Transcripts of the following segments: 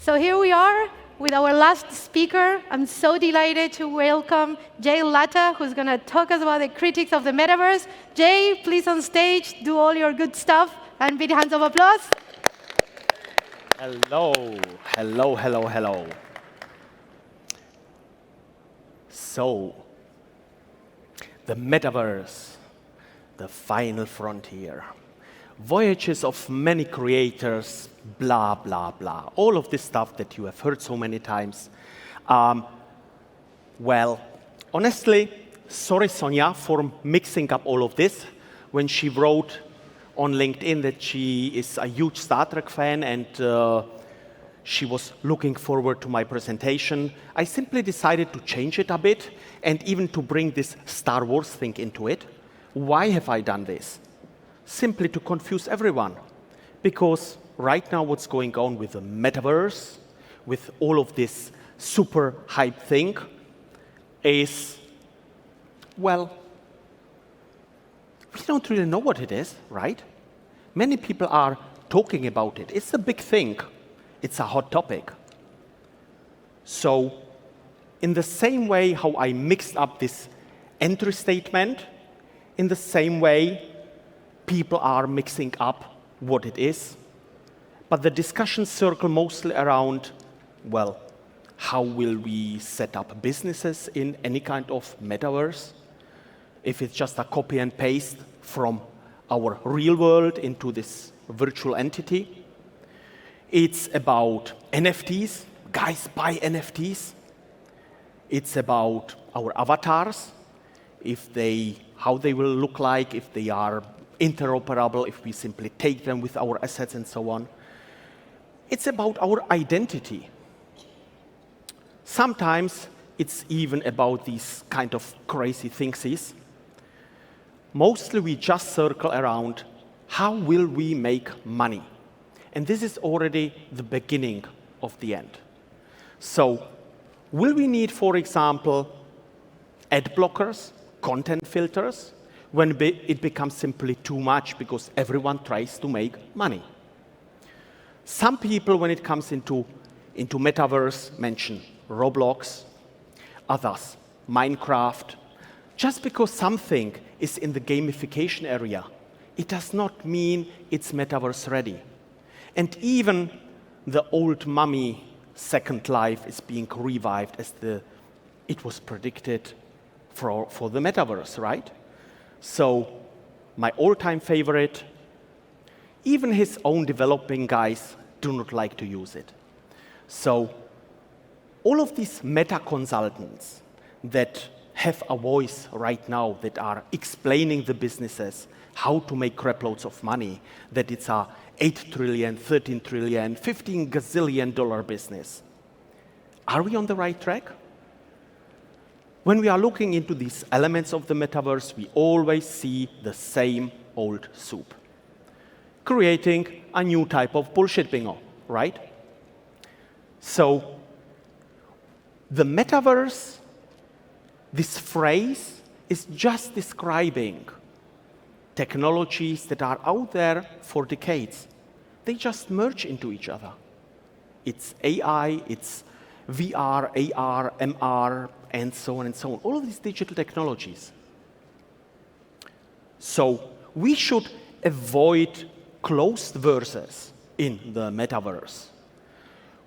So here we are with our last speaker. I'm so delighted to welcome Jay Latta, who's going to talk us about the critics of the metaverse. Jay, please on stage, do all your good stuff, and big hands of applause. Hello, hello, hello, hello. So, the metaverse, the final frontier. Voyages of many creators, blah, blah, blah. All of this stuff that you have heard so many times. Well, honestly, sorry, Sonia, for mixing up all of this. When she wrote on LinkedIn that she is a huge Star Trek fan and she was looking forward to my presentation, I simply decided to change it a bit and even to bring this Star Wars thing into it. Why have I done this? Simply to confuse everyone. Because right now what's going on with the metaverse, with all of this super hype thing, is, well, we don't really know what it is, right? Many people are talking about it. It's a big thing. It's a hot topic. So, in the same way how I mixed up this entry statement, in the same way, people are mixing up what it is. But the discussions circle mostly around, well, how will we set up businesses in any kind of metaverse? If it's just a copy and paste from our real world into this virtual entity. It's about NFTs. Guys buy NFTs. It's about our avatars, how they will look like, if they are interoperable, if we simply take them with our assets and so on. It's about our identity. Sometimes it's even about these kind of crazy thingsies. Mostly we just circle around how will we make money? And this is already the beginning of the end. So will we need, for example, ad blockers, content filters, when it becomes simply too much because everyone tries to make money? Some people, when it comes into metaverse, mention Roblox, others Minecraft. Just because something is in the gamification area, it does not mean it's metaverse ready. And even the old mummy Second Life is being revived as it was predicted for the metaverse, right? So my all-time favorite, even his own developing guys do not like to use it. So all of these meta consultants that have a voice right now that are explaining the businesses how to make crap loads of money, that it's a 8 trillion, 13 trillion, 15 gazillion dollar business. Are we on the right track? When we are looking into these elements of the metaverse, we always see the same old soup. Creating a new type of bullshit bingo, right? So, the metaverse, this phrase, is just describing technologies that are out there for decades. They just merge into each other. It's AI, it's VR, AR, MR, and so on and so on. All of these digital technologies. So we should avoid closed verses in the metaverse.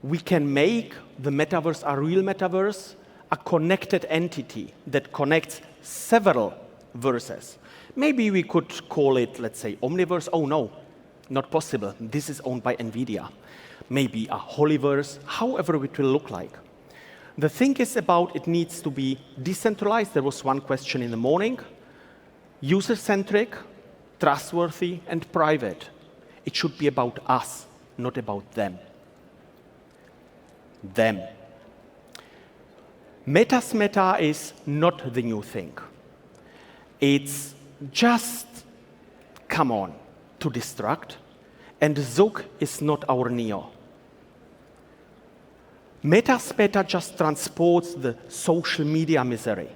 We can make the metaverse a real metaverse, a connected entity that connects several verses. Maybe we could call it, let's say, Omniverse. Oh no, not possible. This is owned by NVIDIA. Maybe a Holyverse, however it will look like. The thing is about it needs to be decentralized. There was one question in the morning. User-centric, trustworthy, and private. It should be about us, not about them. Them. Meta's meta is not the new thing. It's just, come on, to distract. And Zook is not our Neo. Meta's meta just transports the social media misery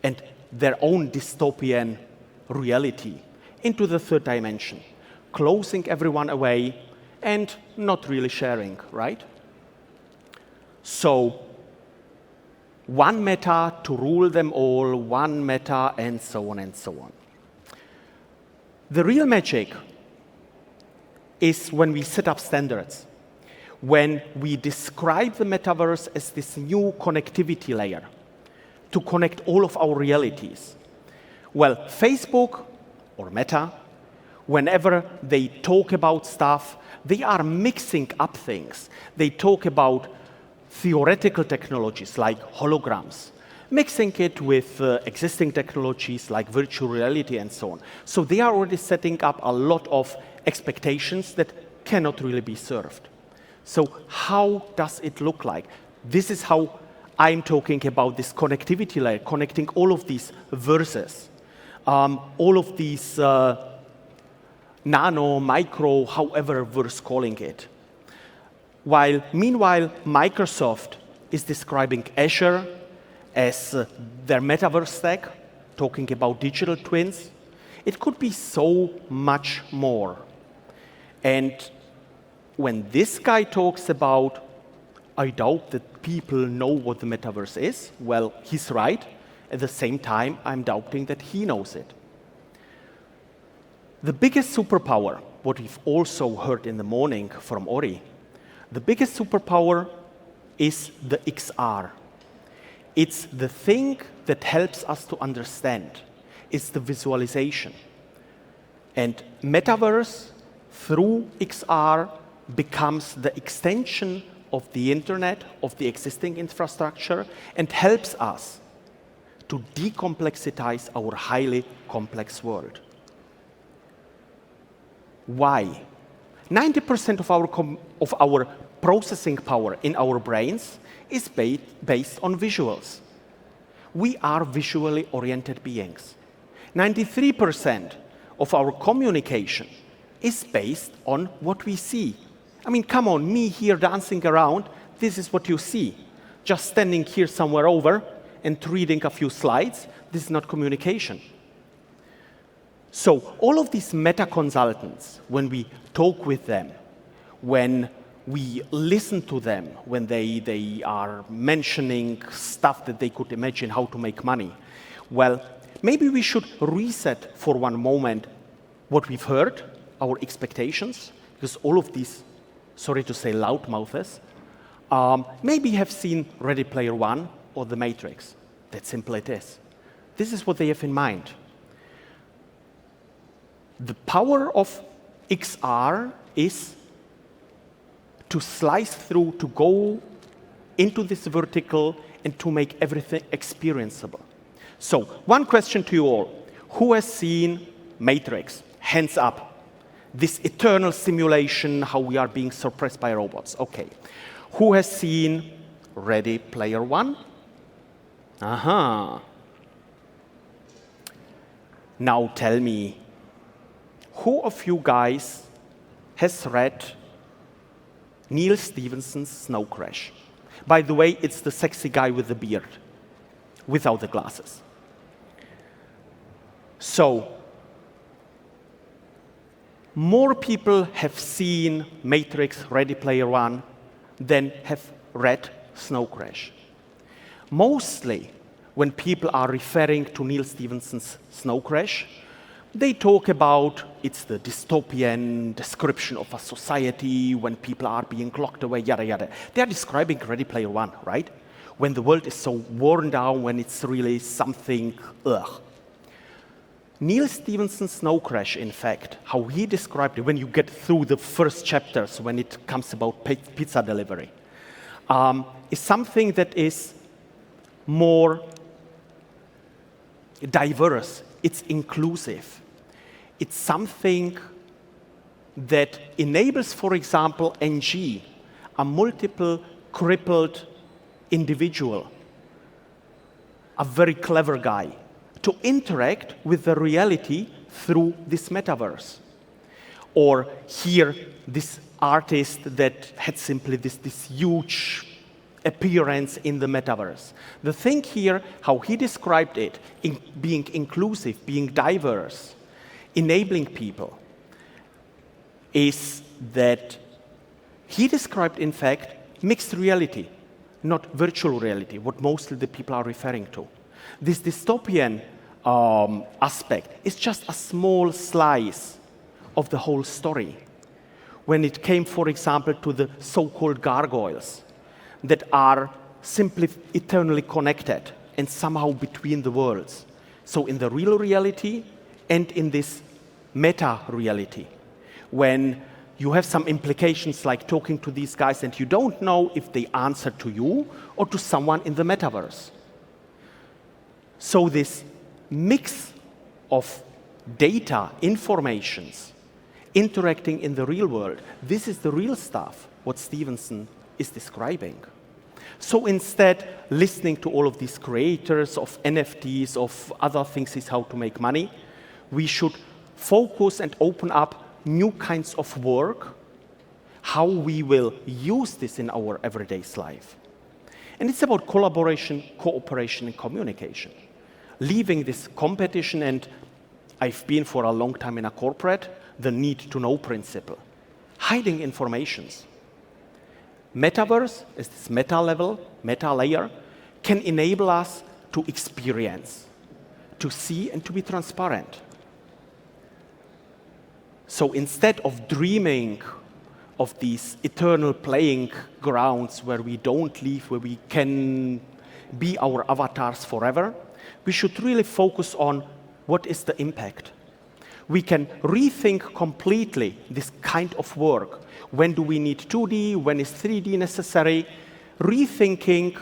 and their own dystopian reality into the third dimension, closing everyone away and not really sharing, right? So one meta to rule them all, one meta, and so on and so on. The real magic is when we set up standards, when we describe the metaverse as this new connectivity layer to connect all of our realities. Well, Facebook or Meta, whenever they talk about stuff, they are mixing up things. They talk about theoretical technologies like holograms, mixing it with existing technologies like virtual reality and so on. So they are already setting up a lot of expectations that cannot really be served. So how does it look like? This is how I'm talking about this connectivity layer, connecting all of these verses, all of these nano, micro, however verse calling it. Meanwhile, Microsoft is describing Azure as their metaverse stack, talking about digital twins. It could be so much more. And when this guy talks about, I doubt that people know what the metaverse is, well, he's right. At the same time, I'm doubting that he knows it. The biggest superpower, what we've also heard in the morning from Ori, the biggest superpower is the XR. It's the thing that helps us to understand. It's the visualization. And Metaverse, through XR, becomes the extension of the internet, of the existing infrastructure, and helps us to decomplexitize our highly complex world. Why? 90% of our processing power in our brains is based on visuals. We are visually oriented beings. 93% of our communication is based on what we see. I mean, come on, me here dancing around, this is what you see. Just standing here somewhere over and reading a few slides, this is not communication. So all of these meta consultants, when we talk with them, when we listen to them, when they are mentioning stuff that they could imagine how to make money, well, maybe we should reset for one moment what we've heard, our expectations, because all of these, sorry to say, loudmouths, maybe have seen Ready Player One or The Matrix. That simple it is. This is what they have in mind. The power of XR is to slice through, to go into this vertical and to make everything experienceable. So, one question to you all. Who has seen Matrix? Hands up. This eternal simulation, how we are being suppressed by robots. Okay. Who has seen Ready Player One? Aha. Now tell me, who of you guys has read Neil Stephenson's Snow Crash? By the way, it's the sexy guy with the beard, without the glasses. So, more people have seen Matrix, Ready Player One than have read Snow Crash. Mostly, when people are referring to Neil Stephenson's Snow Crash, they talk about it's the dystopian description of a society when people are being locked away, yada, yada. They are describing Ready Player One, right? When the world is so worn down, when it's really something, ugh. Neil Stephenson's Snow Crash, in fact, how he described it, when you get through the first chapters, when it comes about pizza delivery, is something that is more diverse. It's inclusive. It's something that enables, for example, NG, a multiple crippled individual, a very clever guy, to interact with the reality through this metaverse. Or here, this artist that had simply this huge appearance in the metaverse. The thing here, how he described it, in being inclusive, being diverse, enabling people, is that he described, in fact, mixed reality. not virtual reality, what mostly the people are referring to. This dystopian aspect is just a small slice of the whole story. When it came, for example, to the so-called gargoyles that are simply eternally connected and somehow between the worlds. So in the real reality and in this meta-reality, when you have some implications like talking to these guys and you don't know if they answer to you or to someone in the metaverse. So this mix of data, informations, interacting in the real world, this is the real stuff, what Stevenson is describing. So instead, listening to all of these creators of NFTs, of other things is how to make money, we should focus and open up new kinds of work, how we will use this in our everyday life. And it's about collaboration, cooperation, and communication. Leaving this competition, and I've been for a long time in a corporate, the need to know principle. Hiding informations. Metaverse, is this meta level, meta layer, can enable us to experience, to see, and to be transparent. So instead of dreaming of these eternal playing grounds where we don't leave, where we can be our avatars forever, we should really focus on what is the impact. We can rethink completely this kind of work. When do we need 2D? When is 3D necessary? Rethinking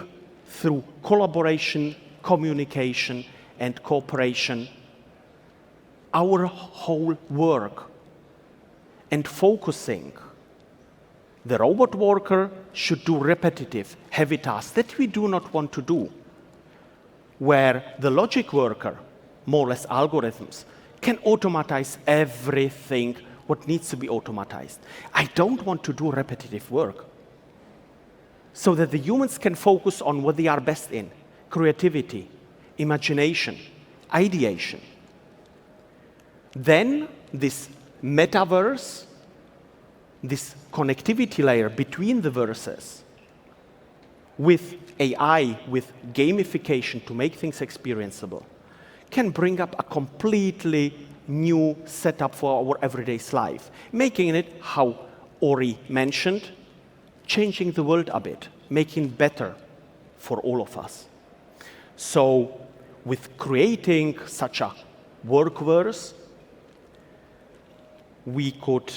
through collaboration, communication, and cooperation our whole work. And focusing. The robot worker should do repetitive, heavy tasks that we do not want to do, where the logic worker, more or less algorithms, can automatize everything what needs to be automatized. I don't want to do repetitive work, so that the humans can focus on what they are best in: creativity, imagination, ideation. Then this metaverse, this connectivity layer between the verses, with AI, with gamification to make things experienceable, can bring up a completely new setup for our everyday life, making it, how Ori mentioned, changing the world a bit, making it better for all of us. So with creating such a workverse, we could,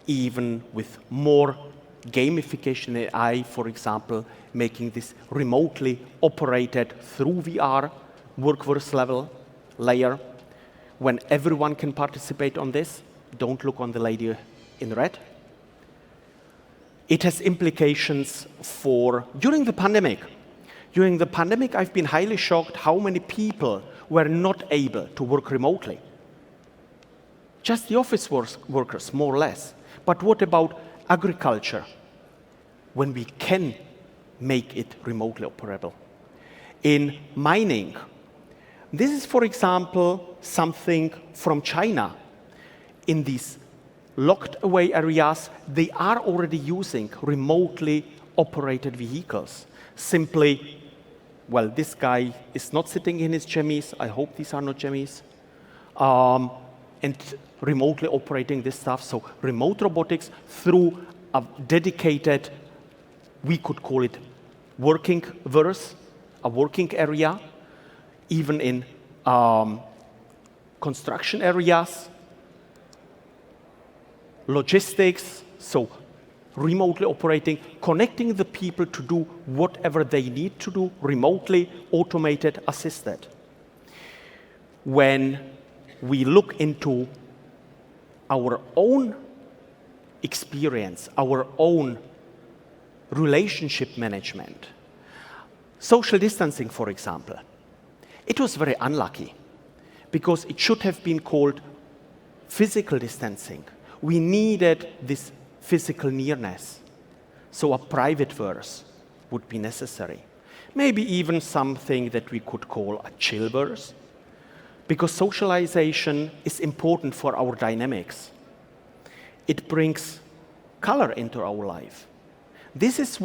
even with more gamification AI, for example, making this remotely operated through VR workverse level layer, when everyone can participate on this. Don't look on the lady in red. It has implications for during the pandemic. During the pandemic, I've been highly shocked how many people were not able to work remotely. Just the office workers, more or less. But what about agriculture, when we can make it remotely operable? In mining, this is, for example, something from China. In these locked away areas, they are already using remotely operated vehicles. Simply, well, this guy is not sitting in his jammies. I hope these are not jammies. And remotely operating this stuff. So remote robotics through a dedicated, we could call it working verse, a working area, even in construction areas, logistics, so remotely operating, connecting the people to do whatever they need to do, remotely, automated, assisted. When we look into our own experience, our own relationship management, social distancing, for example, it was very unlucky because it should have been called physical distancing. We needed this physical nearness, so a private verse would be necessary. Maybe even something that we could call a chill verse, because socialization is important for our dynamics. It brings color into our life. This is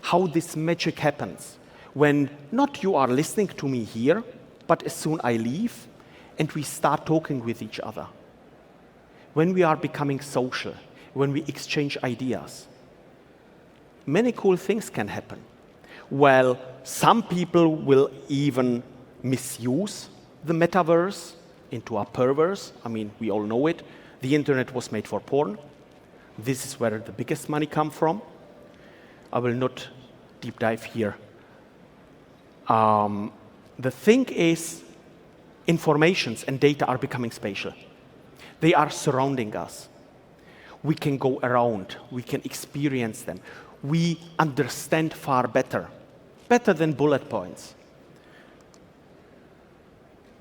how this magic happens when not you are listening to me here, but as soon I leave and we start talking with each other. When we are becoming social, when we exchange ideas, many cool things can happen. Well, some people will even misuse the metaverse into a perverse. I mean, we all know it. The internet was made for porn. This is where the biggest money comes from. I will not deep dive here. The thing is, informations and data are becoming spatial. They are surrounding us. We can go around. We can experience them. We understand far better than bullet points.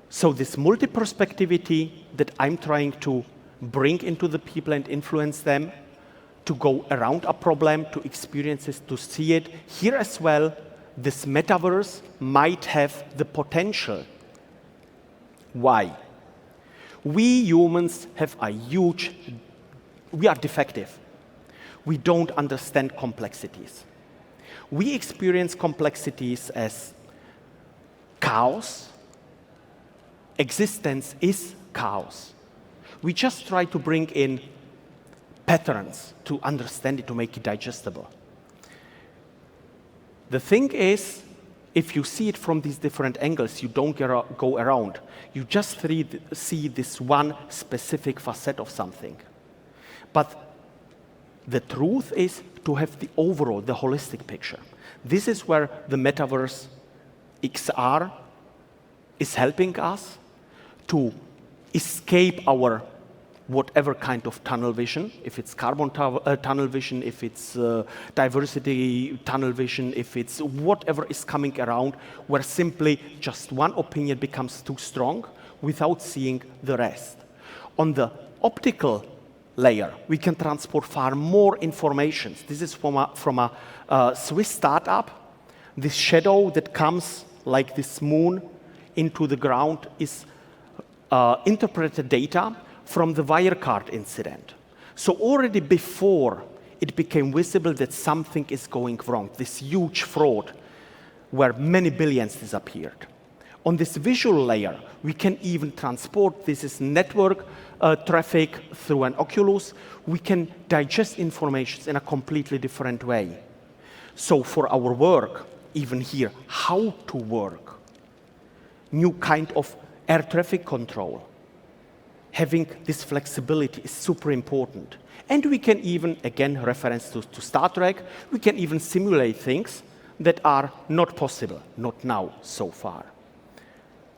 So this multi-perspectivity that I'm trying to bring into the people and influence them to go around a problem, to experience it, to see it. Here as well, this metaverse might have the potential. Why? We humans have we are defective. We don't understand complexities. We experience complexities as chaos. Existence is chaos. We just try to bring in patterns to understand it, to make it digestible. The thing is, if you see it from these different angles, you don't go around. You just see this one specific facet of something. But the truth is to have the overall, the holistic picture. This is where the Metaverse XR is helping us to escape our whatever kind of tunnel vision, if it's carbon tunnel vision, if it's diversity tunnel vision, if it's whatever is coming around, where simply just one opinion becomes too strong without seeing the rest. On the optical layer, we can transport far more information. This is from a Swiss startup. This shadow that comes like this moon into the ground is interpreted data from the Wirecard incident. So already before it became visible that something is going wrong, this huge fraud where many billions disappeared. On this visual layer, we can even transport, this is network traffic through an Oculus. We can digest information in a completely different way. So for our work, even here, how to work, new kind of air traffic control, having this flexibility is super important. And we can even, again, reference to Star Trek, we can even simulate things that are not possible, not now, so far.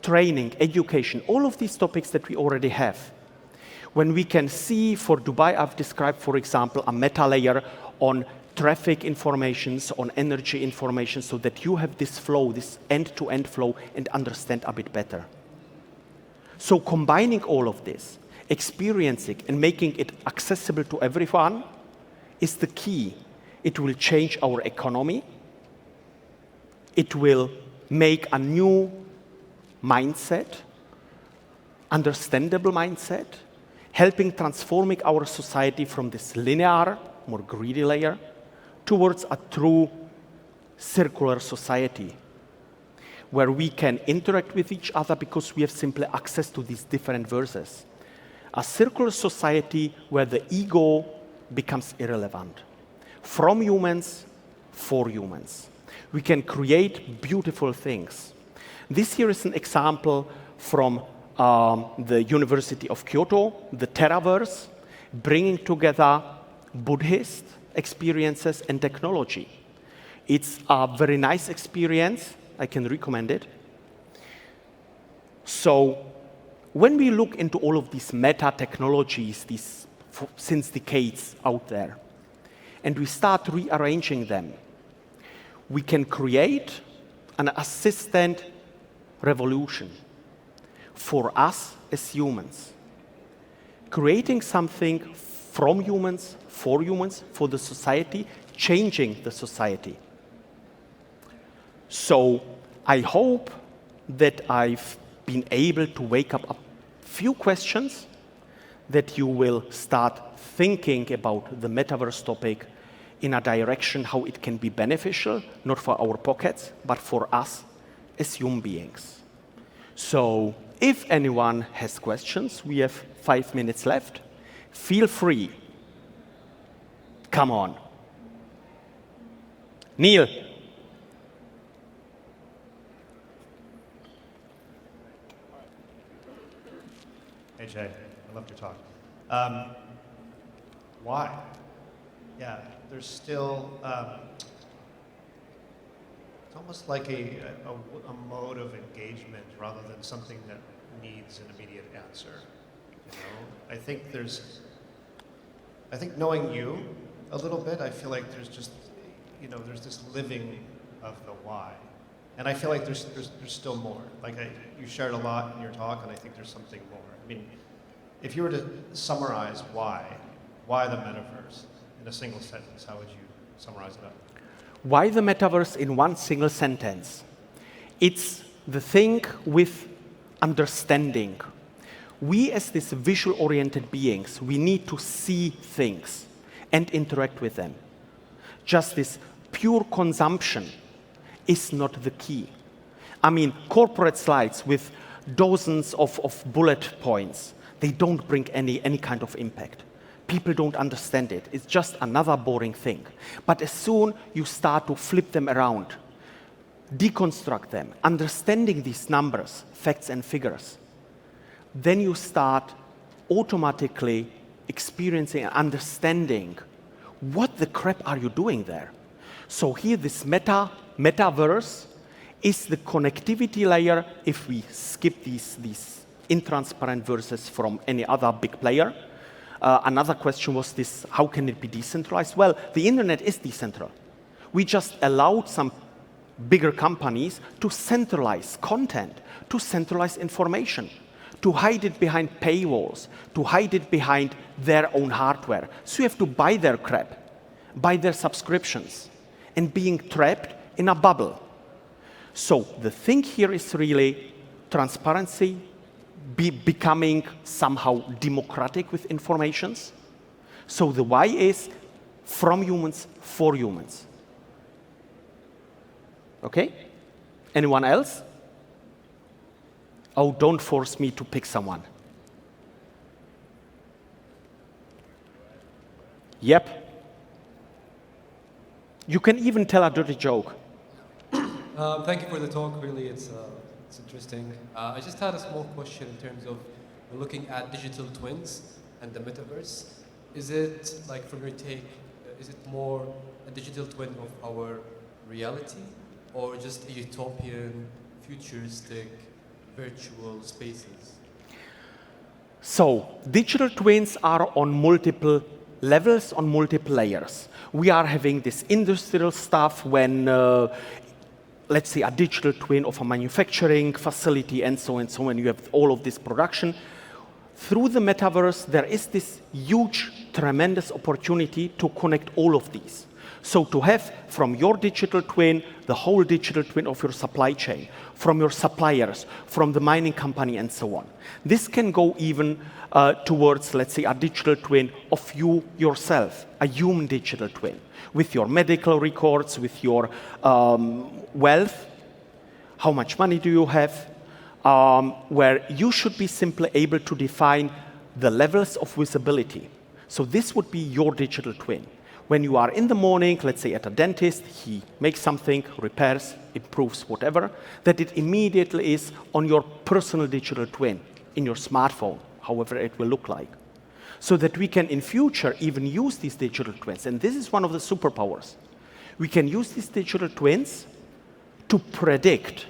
Training, education, all of these topics that we already have. When we can see, for Dubai, I've described, for example, a meta layer on traffic informations, on energy information, so that you have this flow, this end-to-end flow, and understand a bit better. So combining all of this, experiencing and making it accessible to everyone is the key. It will change our economy. It will make a new mindset, understandable mindset, helping transforming our society from this linear, more greedy layer towards a true circular society, where we can interact with each other because we have simply access to these different verses. A circular society where the ego becomes irrelevant. From humans, for humans. We can create beautiful things. This here is an example from the University of Kyoto, the Metaverse, bringing together Buddhist experiences and technology. It's a very nice experience. I can recommend it. So when we look into all of these meta technologies, since decades out there, and we start rearranging them, we can create an assistant revolution for us as humans, creating something from humans, for the society, changing the society. So I hope that I've been able to wake up a few questions that you will start thinking about the metaverse topic in a direction how it can be beneficial, not for our pockets, but for us as human beings. So if anyone has questions, we have 5 minutes left. Feel free. Come on. Neil. Hey, Jay. I loved your talk. Why? Yeah, there's still, it's almost like a mode of engagement rather than something that needs an immediate answer. You know, I think knowing you a little bit, I feel like there's just, you know, there's this living of the why. And I feel like there's still more. Like you shared a lot in your talk, and I think there's something more. I mean, if you were to summarize why the metaverse in a single sentence, how would you summarize it up? Why the metaverse in one single sentence? It's the thing with understanding. We as these visual-oriented beings, we need to see things and interact with them. Just this pure consumption is not the key. I mean, corporate slides with dozens of bullet points, they don't bring any kind of impact. People don't understand it. It's just another boring thing. But as soon you start to flip them around, deconstruct them, understanding these numbers, facts and figures, then you start automatically experiencing and understanding what the crap are you doing there. So here this metaverse is the connectivity layer if we skip these intransparent verses from any other big player. Another question was this, how can it be decentralized? Well, the internet is decentralized. We just allowed some bigger companies to centralize content, to centralize information, to hide it behind paywalls, to hide it behind their own hardware. So you have to buy their crap, buy their subscriptions, and being trapped in a bubble. So the thing here is really transparency, becoming somehow democratic with informations. So the why is from humans for humans. Okay? Anyone else? Oh, don't force me to pick someone. Yep. You can even tell a dirty joke. Thank you for the talk. Really, it's interesting. I just had a small question in terms of looking at digital twins and the metaverse. Is it, like, from your take, is it more a digital twin of our reality, or just a utopian, futuristic, virtual spaces? So, digital twins are on multiple levels, on multiple layers. We are having this industrial stuff when, let's say, a digital twin of a manufacturing facility and so on, you have all of this production. Through the metaverse, there is this huge, tremendous opportunity to connect all of these. So to have from your digital twin, the whole digital twin of your supply chain, from your suppliers, from the mining company, and so on. This can go even towards, let's say, a digital twin of you yourself, a human digital twin, with your medical records, with your wealth, how much money do you have, where you should be simply able to define the levels of visibility. So this would be your digital twin. When you are in the morning, let's say at a dentist, he makes something, repairs, improves, whatever, that it immediately is on your personal digital twin, in your smartphone, however it will look like. So that we can, in future, even use these digital twins. And this is one of the superpowers. We can use these digital twins to predict,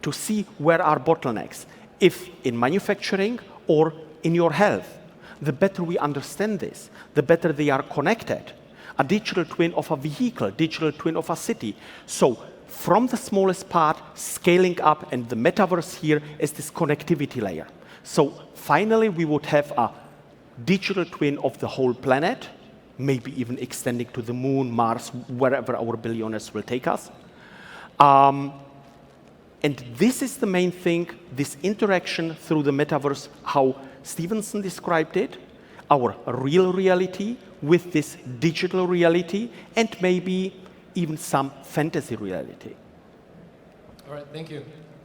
to see where are bottlenecks, if in manufacturing or in your health. The better we understand this, the better they are connected. A digital twin of a vehicle, digital twin of a city. So from the smallest part, scaling up, and the metaverse here is this connectivity layer. So finally, we would have a digital twin of the whole planet, maybe even extending to the moon, Mars, wherever our billionaires will take us. And this is the main thing, this interaction through the metaverse, how Stevenson described it. our real reality with this digital reality and maybe even some fantasy reality. All right, thank you.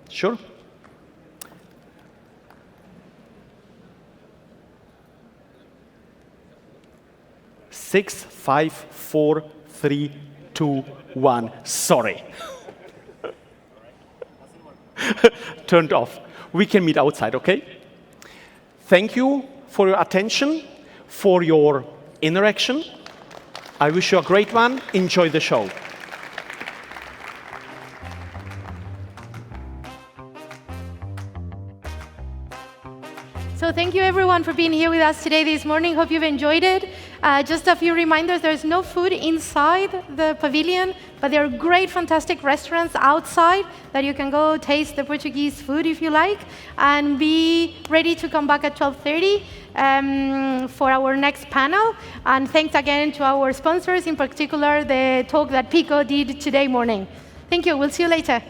Sure. Six, 5, 4, 3, 2, 1. Sorry. Turned off. We can meet outside, okay? Thank you for your attention, for your interaction. I wish you a great one. Enjoy the show. So thank you everyone for being here with us today this morning. Hope you've enjoyed it. Just a few reminders, there's no food inside the pavilion, but there are great, fantastic restaurants outside that you can go taste the Portuguese food if you like, and be ready to come back at 12:30 for our next panel. And thanks again to our sponsors, in particular the talk that Pico did today morning. Thank you. We'll see you later.